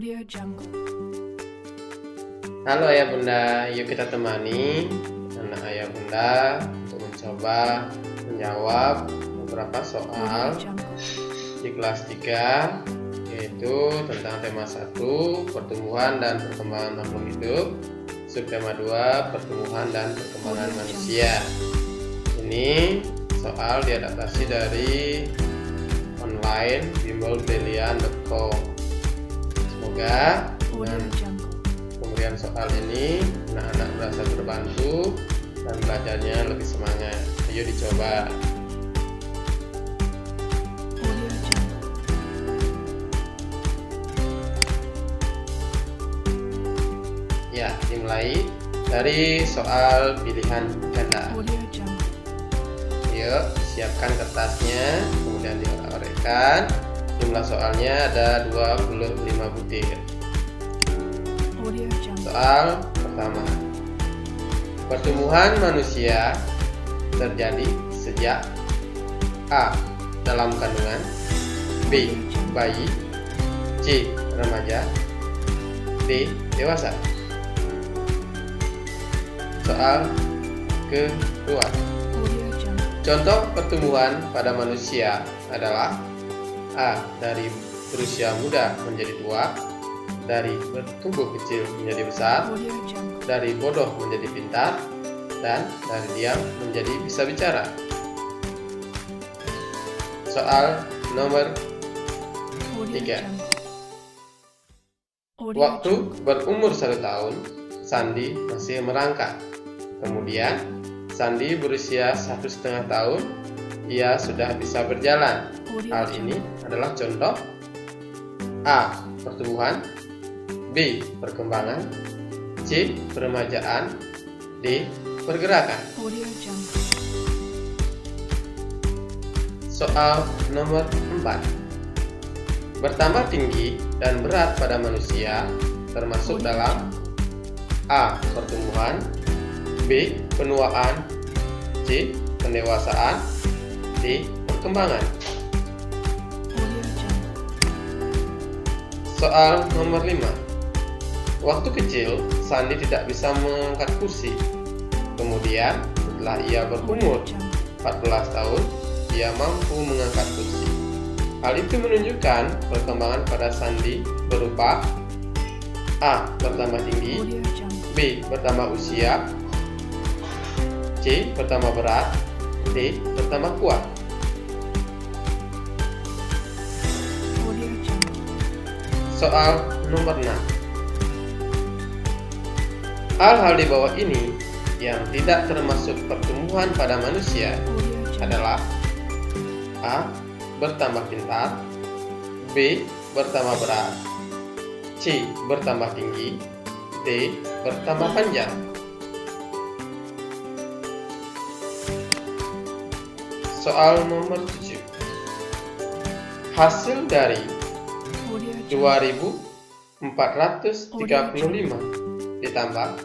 Audio Jungle. Halo ayah bunda, yuk kita temani anak ayah bunda untuk mencoba menjawab beberapa soal Audio Jungle. di kelas 3, yaitu tentang tema 1 pertumbuhan dan perkembangan makhluk hidup, subtema 2 pertumbuhan dan perkembangan manusia. Ini soal diadaptasi dari online bimbelbrilian.com. Semoga Audio dengan Jungle. pemberian soal ini anak-anak merasa terbantu dan belajarnya lebih semangat. Ayo dicoba. Audio Jungle. Ya, dimulai dari soal pilihan ganda. Audio Jungle. Yuk, siapkan kertasnya, kemudian diorekkan. Jumlah soalnya ada 25 butir. Audio Jungle. Soal pertama. Pertumbuhan manusia terjadi sejak A. Dalam kandungan, B. Bayi, C. Remaja, D. Dewasa. Soal kedua. Audio Jungle. Contoh pertumbuhan pada manusia adalah A. Dari berusia muda menjadi tua, dari bertumbuh kecil menjadi besar, Audio Jungle. dari bodoh menjadi pintar, dan dari diam menjadi bisa bicara. Soal nomor Audio 3. Jungle. Audio Waktu Jungle. berumur 1 tahun, Sandi masih merangkak. Kemudian, Sandi berusia 1,5 tahun, ia sudah bisa berjalan. Audio Hal Jungle. ini adalah contoh A. Pertumbuhan, B. Perkembangan, C. Peremajaan, D. Pergerakan. Audio Jungle. Soal nomor 4. Bertambah tinggi dan berat pada manusia termasuk Audio dalam Jungle. A. Pertumbuhan, B. Penuaan, C. Pendewasaan, D. Perkembangan. Audio Jungle. Soal nomor 5. Waktu kecil, Sandi tidak bisa mengangkat kursi. Kemudian, setelah ia berumur Audio Jungle. 14 tahun, ia mampu mengangkat kursi. Hal itu menunjukkan perkembangan pada Sandi berupa A. Bertambah tinggi, Audio Jungle. B. Bertambah usia, C. Bertambah berat, D. Bertambah kuat. Audio Jungle. Soal nomor 6. Hal-hal di bawah ini yang tidak termasuk pertumbuhan pada manusia Audio Jungle. adalah A. Bertambah pintar, B. Bertambah berat, C. Bertambah tinggi, D. Bertambah panjang. Soal nomor 7. Hasil dari Audio Jungle. 2435 ditambah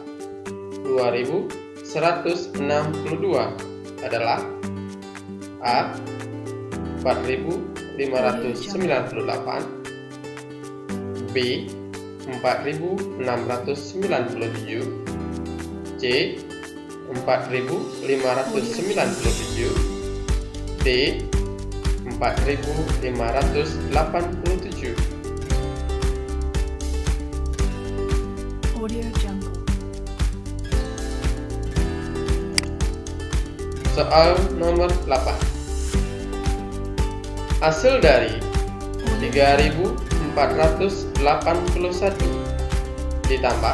2162 adalah A. 4598, B. 4697, C. 4597, D. 4587. Audio Jungle. Soal nomor 8. Hasil dari 3481 ditambah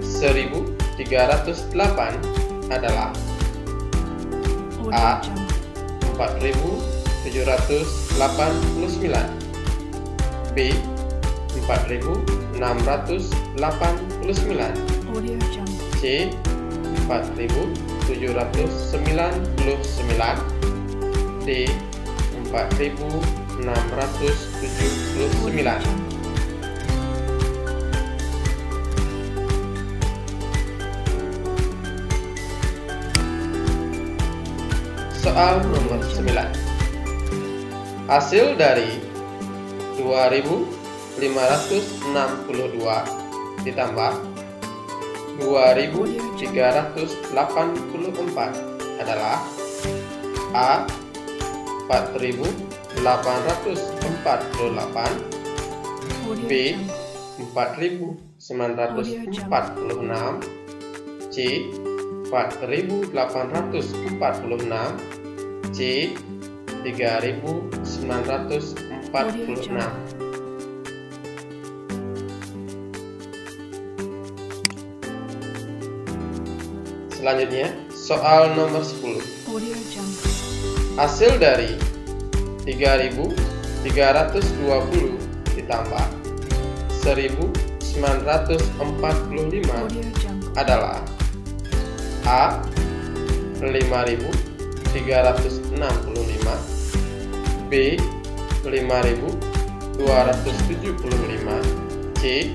1308 adalah Audio A. Jungle. 4789, B. 4689, Audio Jungle. C. 4799, D. 4679. Soal nomor 9. Hasil dari 2681 ditambah 2.384 adalah A. 4.848, B. 4.946, C. 4.846, C. 3.946. Selanjutnya, soal nomor 10. Audio Jungle. Hasil dari 3.320 ditambah 1.945 Audio Jungle. adalah A. 5.365, B. 5.275, C.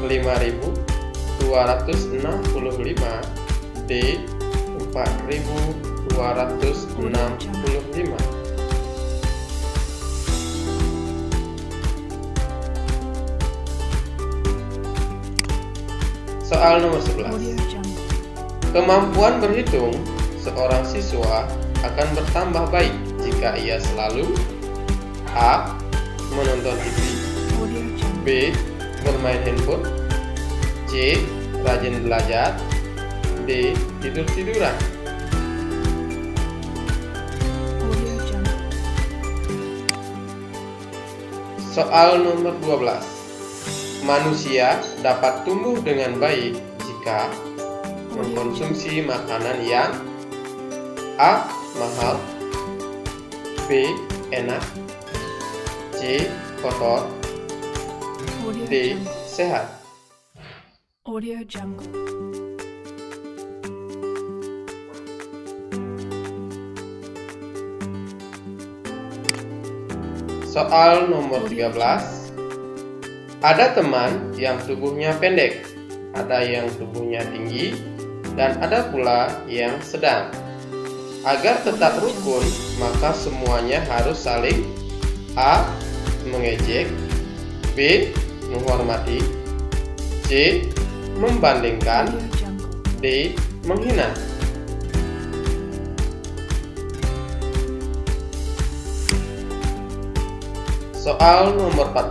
5.265, D. 4.265. Soal nomor 11. Audio Jungle. Kemampuan berhitung seorang siswa akan bertambah baik jika ia selalu A. Menonton TV, Audio Jungle. B. Bermain handphone, C. Rajin belajar, D. Tidur-tiduran. Audio Jungle. Soal nomor 12. Manusia dapat tumbuh dengan baik jika mengkonsumsi makanan yang A. Mahal, B. Enak, C. Kotor, Audio D. Jungle. Sehat. Audio Jungle. Soal nomor 13. Ada teman yang tubuhnya pendek, ada yang tubuhnya tinggi, dan ada pula yang sedang. Agar tetap rukun, maka semuanya harus saling A. Mengejek, B. Menghormati, C. Membandingkan, Audio Jungle. D. Menghina. Soal nomor 14. Audio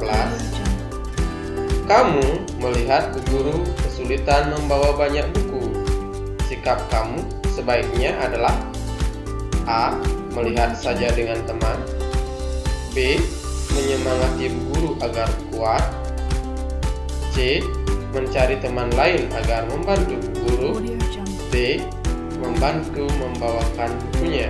Jungle. Kamu melihat bu guru kesulitan membawa banyak buku. Sikap kamu sebaiknya adalah A. Melihat saja dengan teman, B. Menyemangati bu guru agar kuat, C. Mencari teman lain agar membantu bu guru, Audio Jungle. D. Membantu membawakan bukunya.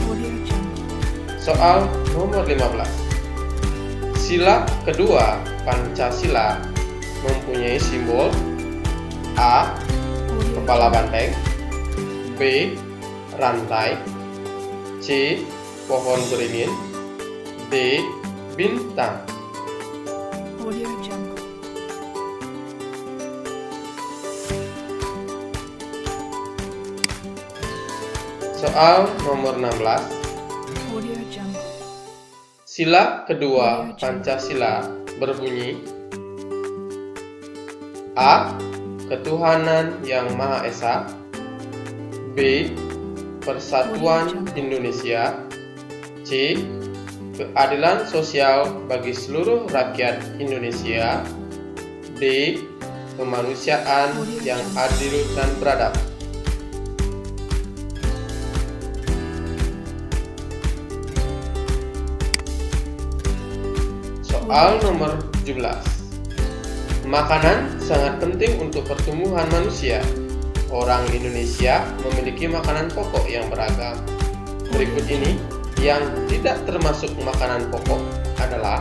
Audio Jungle. Soal nomor 15. Sila kedua Pancasila mempunyai simbol A. Audio Kepala banteng, B. Rantai, C. Pohon beringin, D. Bintang. Audio Jungle. Soal nomor 16. Audio Jungle. Sila kedua Pancasila berbunyi A. Ketuhanan yang Maha Esa, B. Persatuan Indonesia, C. Keadilan sosial bagi seluruh rakyat Indonesia, D. Kemanusiaan yang adil dan beradab. Soal nomor 17. Makanan sangat penting untuk pertumbuhan manusia. Orang Indonesia memiliki makanan pokok yang beragam. Berikut ini yang tidak termasuk makanan pokok adalah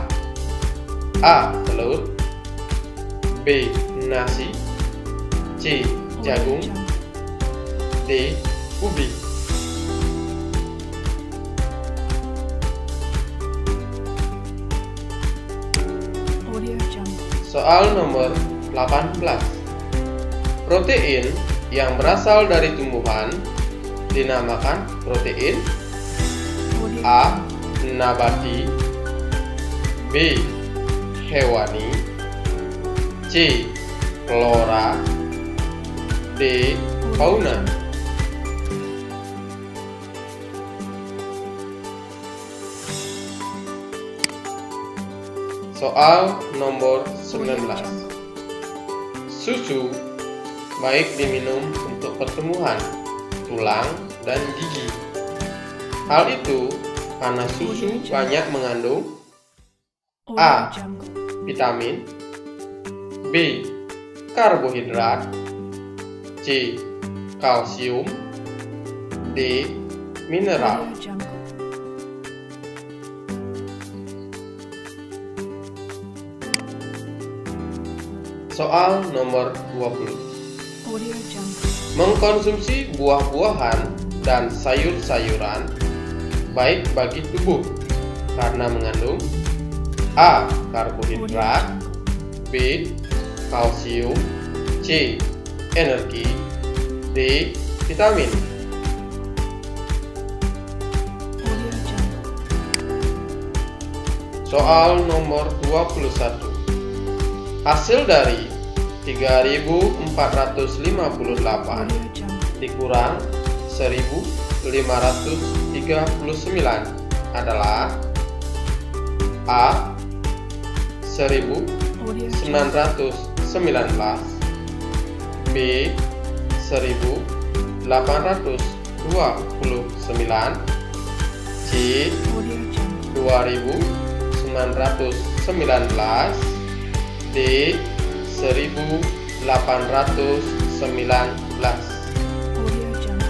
A. Telur, B. Nasi, C. Jagung, D. Ubi. Audio Jungle. Soal nomor 18. Protein yang berasal dari tumbuhan dinamakan protein Audio A. Jungle. Nabati, B. Hewani, C. Flora, D. Fauna. Soal nomor 19. Susu baik diminum untuk pertumbuhan tulang dan gigi. Hal itu karena susu banyak mengandung Audio A. Jungle. vitamin, B. karbohidrat, C. kalsium, D. mineral. Audio Jungle. Soal nomor 20. Audio Jungle. Mengkonsumsi buah-buahan dan sayur-sayuran baik bagi tubuh karena mengandung A. Audio karbohidrat, Jungle. B. kalsium, C. energi, D. vitamin. Audio Jungle. Soal nomor 21. Hasil dari 3.458 Audio Jungle. dikurang 1.539 adalah A. Audio Jungle. 1919, B. 1829, C. Audio Jungle. 2919, D. 1819. Audio Jungle.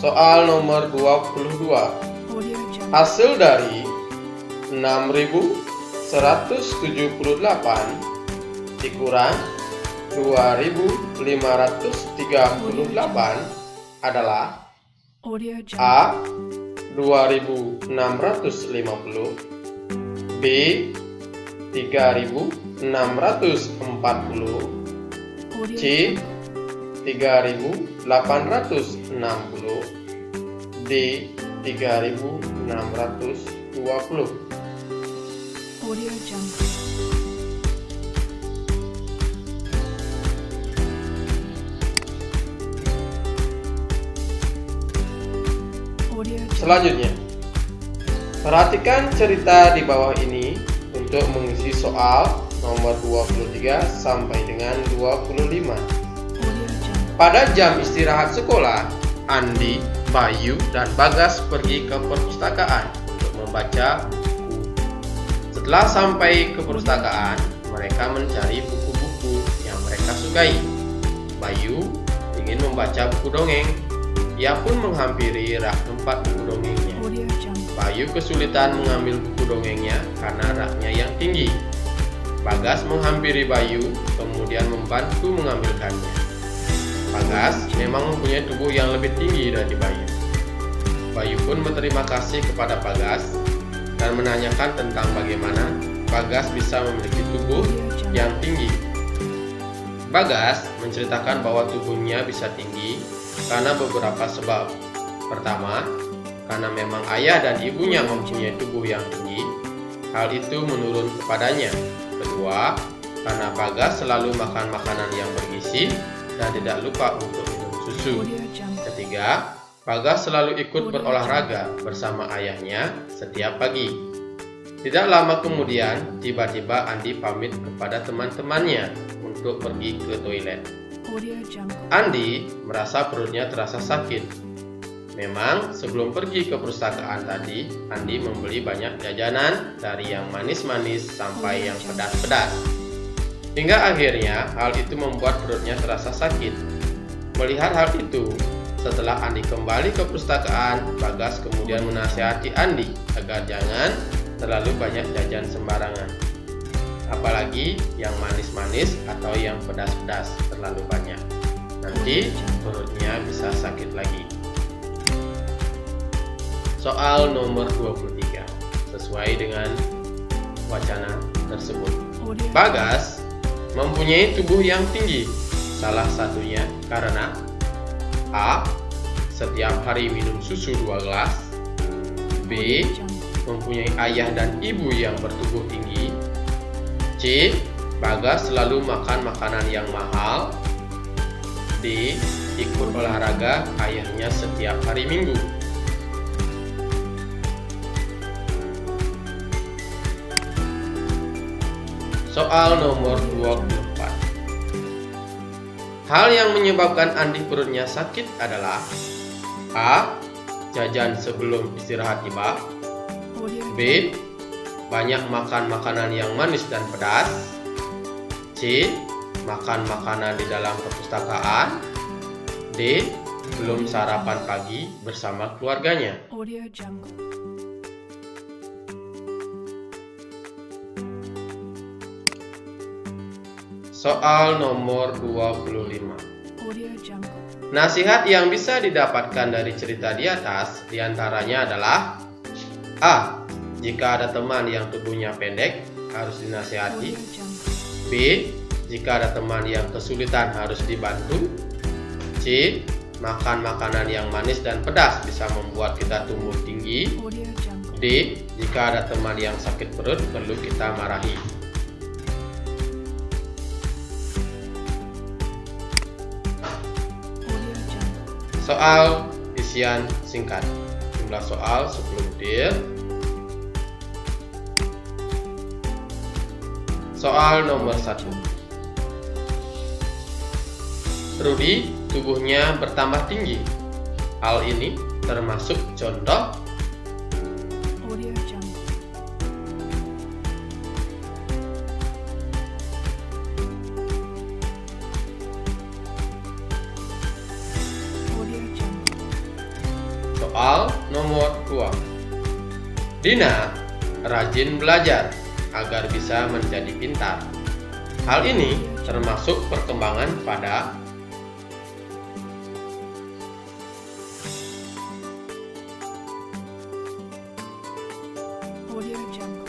Soal nomor 22. Audio Jungle. Hasil dari 6.178 dikurang 2.538 adalah Audio Jungle. A. 2.650, B. 3.640, Audio C. Jungle. 3.860, D. 3.620. Audio Jungle. Audio Jungle. Selanjutnya, perhatikan cerita di bawah ini untuk mengisi soal nomor 23 sampai dengan 25. Audio Jungle. Pada jam istirahat sekolah, Andi, Bayu, dan Bagas pergi ke perpustakaan untuk membaca buku. Setelah sampai ke perpustakaan, mereka mencari buku-buku yang mereka sukai. Bayu ingin membaca buku dongeng. Ia pun menghampiri rak tempat buku dongengnya. Audio Jungle. Bayu kesulitan mengambil buku dongengnya karena raknya yang tinggi. Bagas menghampiri Bayu, kemudian membantu mengambilkannya. Bagas memang mempunyai tubuh yang lebih tinggi dari Bayu. Bayu pun berterima kasih kepada Bagas dan menanyakan tentang bagaimana Bagas bisa memiliki tubuh yang tinggi. Bagas menceritakan bahwa tubuhnya bisa tinggi karena beberapa sebab. Pertama, karena memang ayah dan ibunya mempunyai tubuh yang tinggi, hal itu menurun kepadanya. Kedua, karena Bagas selalu makan makanan yang bergizi dan tidak lupa untuk minum susu. Audio Jungle. Ketiga, Bagas selalu ikut berolahraga bersama ayahnya setiap pagi. Tidak lama kemudian, tiba-tiba Andi pamit kepada teman-temannya untuk pergi ke toilet. Audio Jungle. Andi merasa perutnya terasa sakit. Memang sebelum pergi ke perpustakaan tadi, Andi membeli banyak jajanan dari yang manis-manis sampai yang pedas-pedas. Hingga akhirnya hal itu membuat perutnya terasa sakit. Melihat hal itu, setelah Andi kembali ke perpustakaan, Bagas kemudian menasihati Andi agar jangan terlalu banyak jajan sembarangan. Apalagi yang manis-manis atau yang pedas-pedas terlalu banyak. Nanti perutnya bisa sakit lagi. Soal nomor 23 sesuai dengan wacana tersebut. Audio Bagas mempunyai tubuh yang tinggi salah satunya karena A. Setiap hari minum susu 2 gelas. B. Audio Jungle. Mempunyai ayah dan ibu yang bertubuh tinggi. C. Bagas selalu makan makanan yang mahal. D. Ikut olahraga ayahnya setiap hari Minggu. Soal nomor 24. Hal yang menyebabkan Andi perutnya sakit adalah A. Jajan sebelum istirahat tiba. Audio B. Banyak makan makanan yang manis dan pedas. C. Makan makanan di dalam perpustakaan. D. Belum sarapan pagi bersama keluarganya. Audio Jungle. Soal nomor 25. Audio Jungle. Nasihat yang bisa didapatkan dari cerita di atas diantaranya adalah A. Jika ada teman yang tubuhnya pendek, harus dinasihati. Audio Jungle. B. Jika ada teman yang kesulitan, harus dibantu. C. Makan makanan yang manis dan pedas bisa membuat kita tumbuh tinggi. Audio Jungle. D. Jika ada teman yang sakit perut, perlu kita marahi. Audio Jungle. Soal isian singkat. Jumlah soal 10 butir. Soal nomor 1. Rudy tubuhnya bertambah tinggi. Hal ini termasuk contoh. Audio Jungle. Audio Jungle. Soal nomor 2. Dina rajin belajar agar bisa menjadi pintar. Hal ini termasuk perkembangan pada Audio Jungle.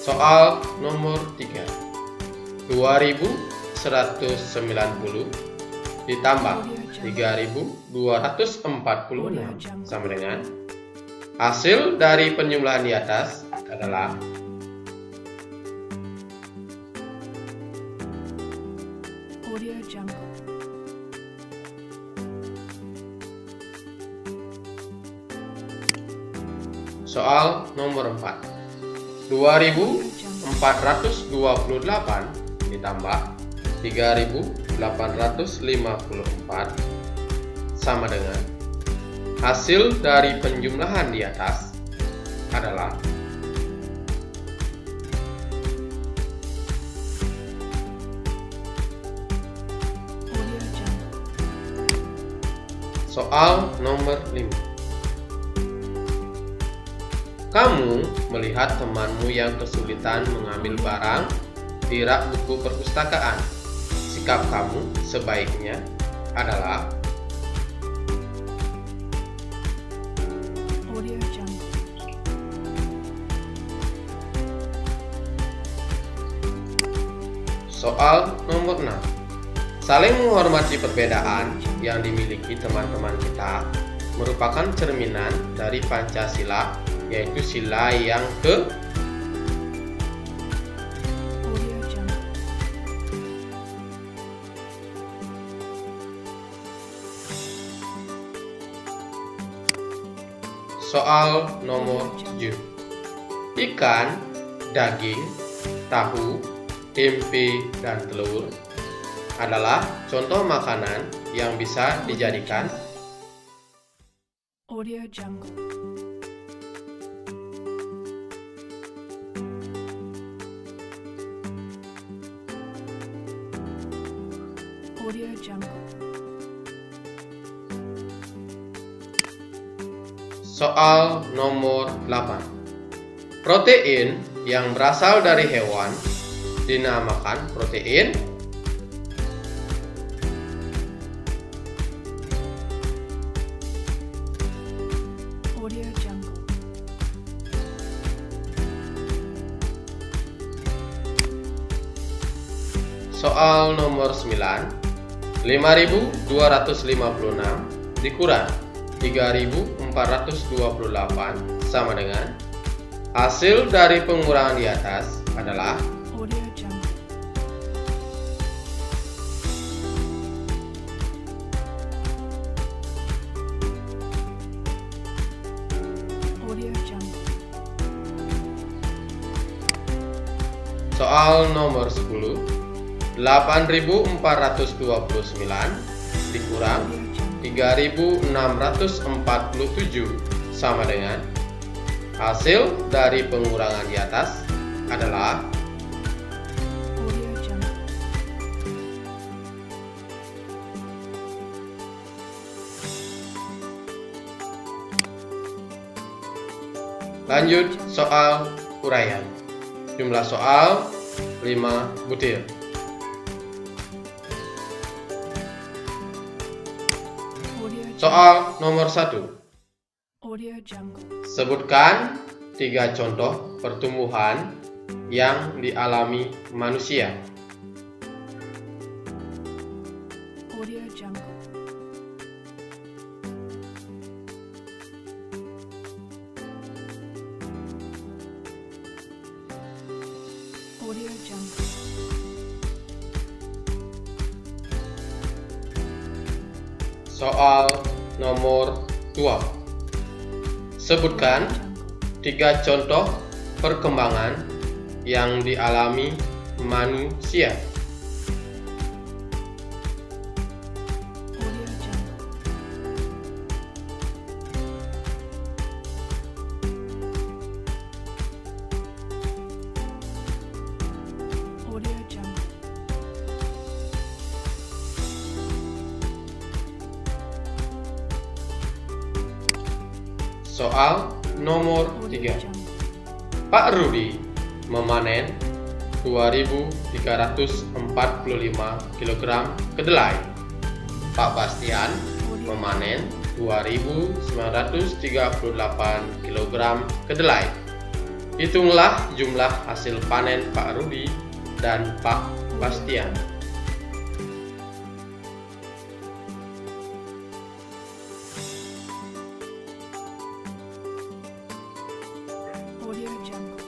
soal nomor 3. 2190 ditambah 3246 sama dengan hasil dari penjumlahan di atas adalah Audio Jungle. soal nomor 4. 2428 ditambah 3854 sama dengan hasil dari penjumlahan di atas adalah Audio Jungle. soal nomor 5. Kamu melihat temanmu yang kesulitan mengambil barang di rak buku perpustakaan. Sikap kamu sebaiknya adalah Audio Jungle. soal nomor 6. Saling menghormati perbedaan yang dimiliki teman-teman kita merupakan cerminan dari Pancasila, yaitu sila yang ke Audio Jungle. soal nomor 7. Ikan, daging, tahu, tempe, dan telur adalah contoh makanan yang bisa dijadikan Audio Jungle. Audio Jungle. soal nomor 8. Protein yang berasal dari hewan dinamakan protein Audio Jungle. Soal nomor 9. 5.256 dikurang 3.428 sama dengan hasil dari pengurangan di atas adalah Audio Jungle. Audio Jungle. soal nomor 10. 8.429 dikurang Audio Jungle. 3.647 sama dengan hasil dari pengurangan di atas adalah Audio Jungle. lanjut soal uraian. Jumlah soal 5 butir. Audio Jungle. Soal nomor 1. Audio Jungle. Sebutkan 3 contoh pertumbuhan yang dialami manusia. Audio Jungle. Audio Jungle. Soal nomor 2. Sebutkan 3 contoh perkembangan yang dialami manusia. Audio Jungle. Audio Jungle. Soal nomor Audio 3. Jungle. Pak Rudi memanen 2.345 kg kedelai. Pak Bastian memanen 2.938 kg kedelai. Hitunglah jumlah hasil panen Pak Rudi dan Pak Bastian. Audio Jungle.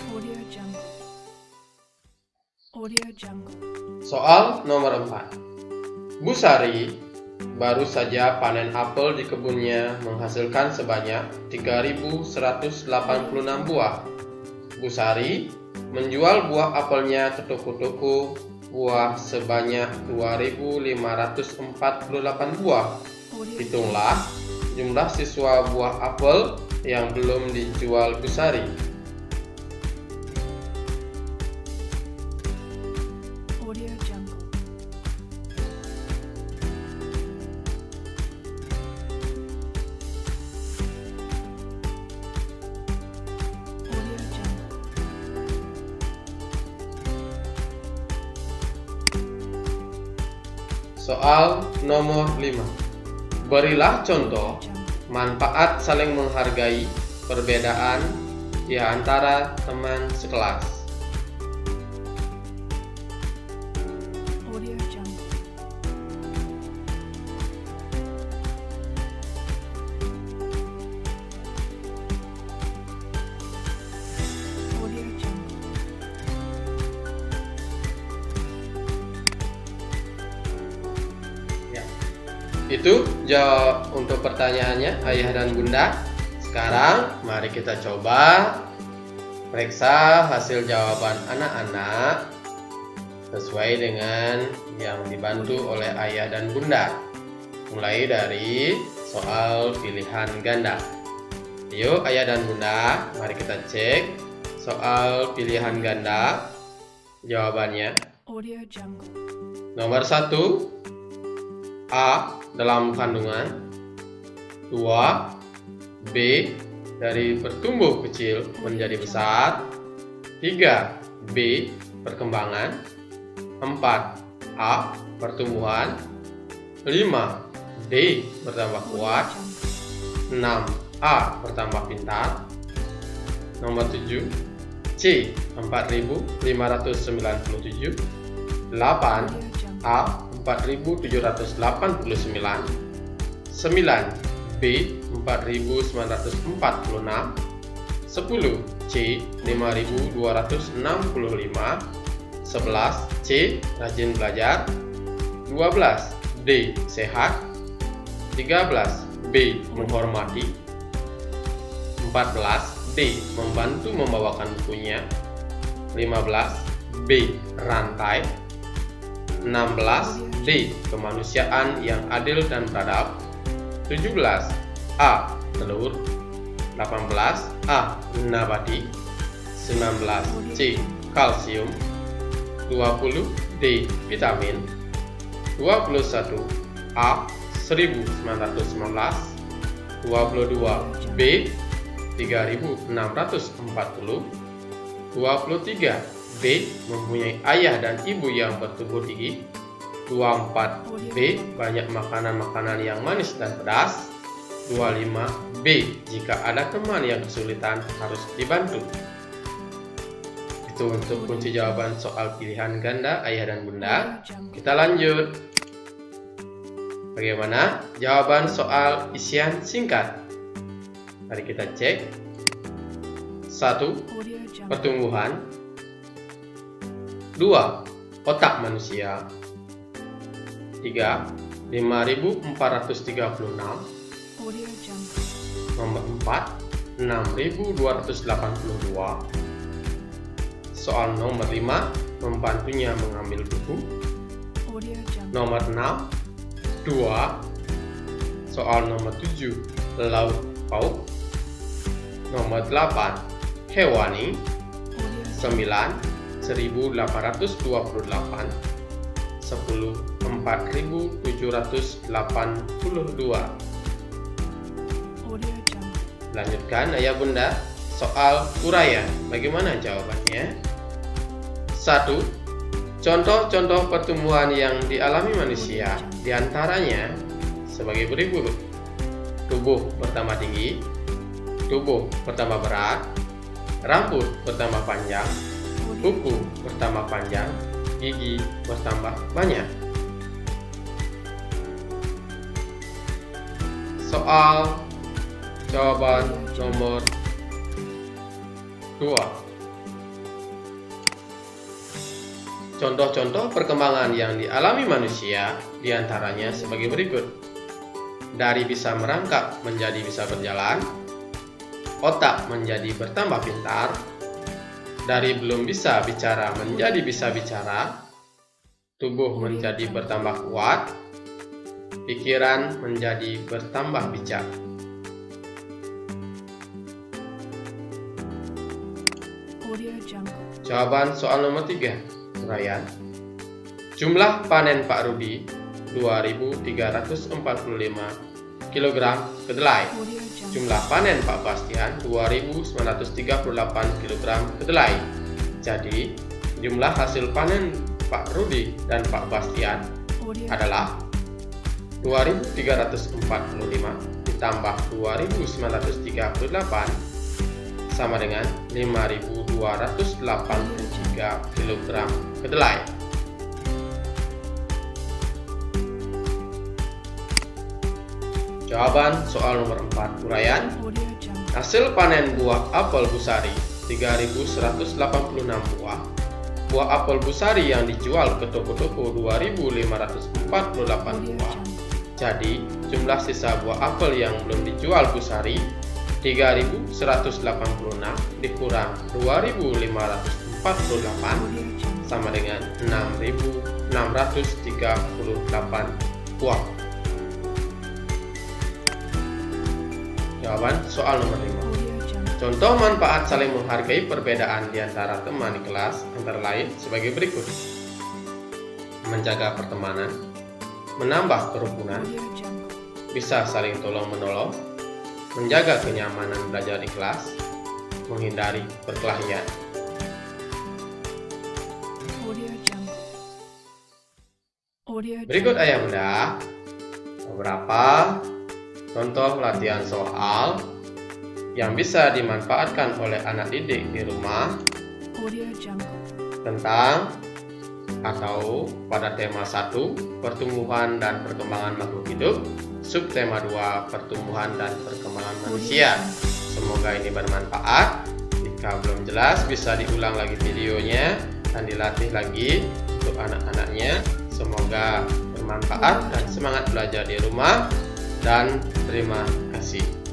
Audio Jungle. Audio Jungle. Soal nomor 4. Bu Sari baru saja panen apel di kebunnya menghasilkan sebanyak 3.186 buah. Bu Sari menjual buah apelnya ke toko-toko buah sebanyak 2.548 buah. Audio Hitunglah jumlah siswa buah apel yang belum dijual Bu Sari. Audio Jungle. Audio Jungle. Soal nomor 5. Berilah contoh Jungle. manfaat saling menghargai perbedaan di antara teman sekelas. Audio Jungle. Audio Jungle. Ya. Itu jawab untuk pertanyaannya Ayah dan Bunda. Sekarang mari kita coba periksa hasil jawaban anak-anak sesuai dengan yang dibantu oleh Ayah dan Bunda. Mulai dari soal pilihan ganda. Yuk Ayah dan Bunda, mari kita cek soal pilihan ganda. Jawabannya Audio Jungle. nomor 1 A dalam kandungan, 2 B dari bertumbuh kecil menjadi besar, 3 B perkembangan, 4 A pertumbuhan, 5 D bertambah kuat, A. Bertambah pintar. Nomor 7 C. 4597. 8 A. 4789. 9 B. 4946. 10 C. 5265. 11 C. Rajin belajar. 12 D. Sehat. 13 B. Menghormati. 14 D. Membantu membawakan bukunya. 15 B. Rantai. 16 D. Kemanusiaan yang adil dan beradab. 17 A. Telur. 18 A. Nabati. 19 C. Kalsium. 20 D. Vitamin. 21 A. 1919. 22 B. 3640. 23 B. Mempunyai ayah dan ibu yang bertubuh tinggi. 24 B. Banyak makanan-makanan yang manis dan pedas. 25 B. Jika ada teman yang kesulitan harus dibantu. Itu untuk kunci jawaban soal pilihan ganda ayah dan bunda. Kita lanjut. Bagaimana jawaban soal isian singkat? Mari kita cek. 1. Pertumbuhan. 2. Otak manusia. 3. 5436. Nomor 4. 6282. Soal nomor 5. Membantunya mengambil buku. Nomor 6. 2. Soal nomor 7. Laut pauk. Nomor 8. Hewani. 9. 1828. 10. 4782. Lanjutkan ayah bunda. Soal uraian. Bagaimana jawabannya? 1. Contoh-contoh pertumbuhan yang dialami manusia diantaranya sebagai berikut. Tubuh bertambah tinggi. Tubuh bertambah berat. Rambut bertambah panjang. Kuku bertambah panjang. Gigi bertambah banyak. Soal jawaban nomor 2. Contoh-contoh perkembangan yang dialami manusia diantaranya sebagai berikut. Dari bisa merangkak menjadi bisa berjalan. Otak menjadi bertambah pintar. Dari belum bisa bicara menjadi bisa bicara. Tubuh menjadi bertambah kuat. Pikiran menjadi bertambah bijak. Jawaban soal nomor 3. Uraian. Jumlah panen Pak Rudi 2345 kg kedelai. Jumlah panen Pak Bastian 2938 kg kedelai. Jadi, jumlah hasil panen Pak Rudi dan Pak Bastian adalah 2345 ditambah 2938 sama dengan 5283 kg kedelai. Jawaban soal nomor 4. Uraian. Hasil panen buah apel busari 3186 buah. Buah apel busari yang dijual ke toko-toko 2548 buah. Jadi, jumlah sisa buah apel yang belum dijual busari 3186 dikurang 2548 sama dengan 6638 buah. Jawaban soal nomor 5. Contoh manfaat saling menghargai perbedaan di antara teman di kelas antara lain sebagai berikut. Menjaga pertemanan, menambah kerukunan, bisa saling tolong-menolong, menjaga kenyamanan belajar di kelas, menghindari perkelahian. Berikut ayah bunda beberapa contoh latihan soal yang bisa dimanfaatkan oleh anak didik di rumah Audio Jungle. tentang atau pada tema 1 pertumbuhan dan perkembangan makhluk hidup, subtema 2 pertumbuhan dan perkembangan manusia. Semoga ini bermanfaat. Jika belum jelas bisa diulang lagi videonya dan dilatih lagi untuk anak-anaknya. Semoga bermanfaat dan semangat belajar di rumah, dan terima kasih.